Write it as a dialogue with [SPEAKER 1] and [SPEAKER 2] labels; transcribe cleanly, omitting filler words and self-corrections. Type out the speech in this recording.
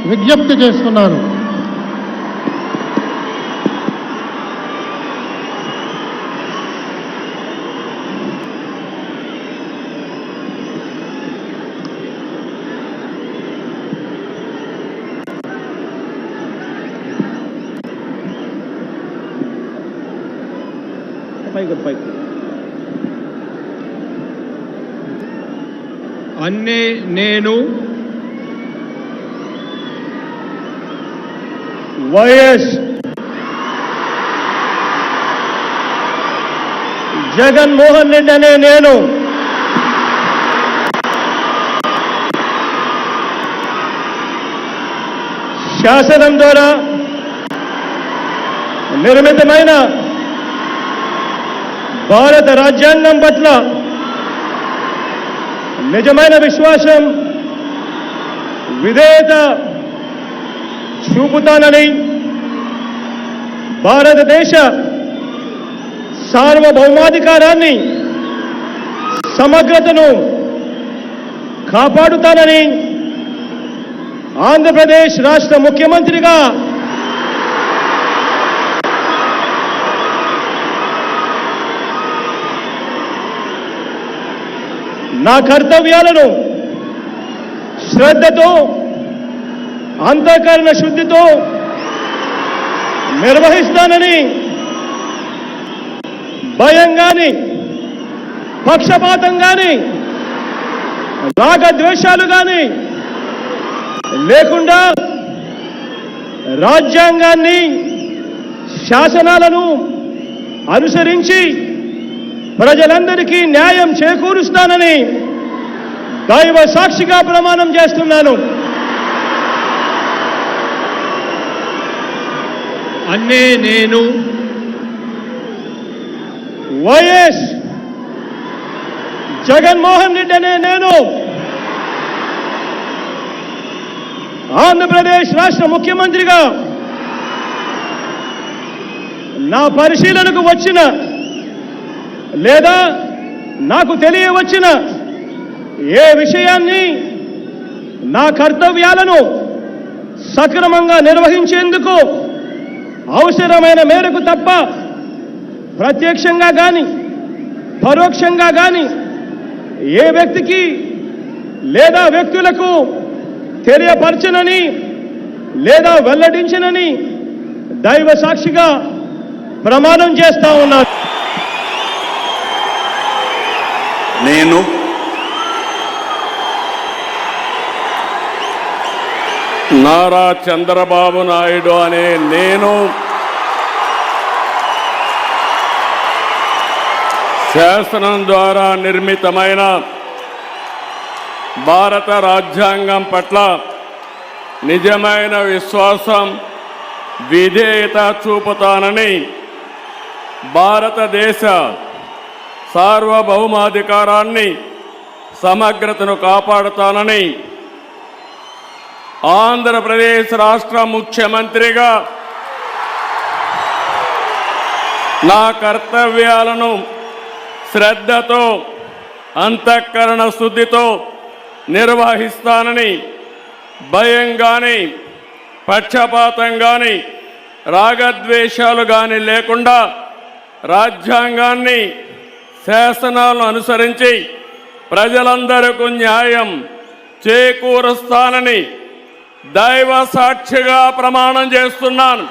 [SPEAKER 1] విజ్ఞప్తి చేస్తున్నాను.
[SPEAKER 2] అన్నే నేను
[SPEAKER 3] వైఎస్ జగన్మోహన్ రెడ్డి అనే నేను శాసనం ద్వారా నిర్మితమైన భారత రాజ్యాంగం పట్ల నిజమైన విశ్వాసం, విధేయత చూపుతానని, భారతదేశ సార్వభౌమాధికారాన్ని, సమగ్రతను కాపాడుతానని ఆంధ్రప్రదేశ్ రాష్ట్ర ముఖ్యమంత్రిగా నా కర్తవ్యాలను శ్రద్ధతో, అంతఃకరణ శుద్ధితో నిర్వహిస్తానని, భయం గాని, పక్షపాతం గాని, రాగద్వేషాలు గాని లేకుండా రాజ్యాంగాన్ని, శాసనాలను అనుసరించి ప్రజలందరికీ న్యాయం చేకూరుస్తానని దైవ సాక్షిగా ప్రమాణం చేస్తున్నాను.
[SPEAKER 2] అన్నే నేను
[SPEAKER 3] వైఎస్ జగన్మోహన్ రెడ్డి అనే నేను ఆంధ్రప్రదేశ్ రాష్ట్ర ముఖ్యమంత్రిగా నా పరిశీలనకు వచ్చిన లేదా నాకు తెలియవచ్చిన ఏ విషయాన్ని, నా కర్తవ్యాలను సక్రమంగా నిర్వహించేందుకు అవసరమైన మేరకు తప్ప ప్రత్యక్షంగా కానీ పరోక్షంగా కానీ ఏ వ్యక్తికి లేదా వ్యక్తులకు తెలియపరచనని లేదా వెల్లడించనని దైవ సాక్షిగా ప్రమాణం చేస్తా ఉన్నాను.
[SPEAKER 4] నేను నారా చంద్రబాబు నాయుడు అనే నేను శాసనం ద్వారా నిర్మితమైన భారత రాజ్యాంగం పట్ల నిజమైన విశ్వాసం, విధేయత చూపుతానని, భారతదేశ సార్వభౌమాధికారాన్ని, సమగ్రతను కాపాడుతానని ఆంధ్రప్రదేశ్ రాష్ట్ర ముఖ్యమంత్రిగా నా కర్తవ్యాలను శ్రద్ధతో, అంతఃకరణ శుద్ధితో నిర్వహిస్తానని, భయం కానీ, పక్షపాతం కానీ, రాగద్వేషాలు కానీ లేకుండా రాజ్యాంగాన్ని, శాసనాలను అనుసరించి ప్రజలందరికీ న్యాయం చేకూరుస్తానని దైవ సాక్షిగా ప్రమాణం చేస్తున్నాను.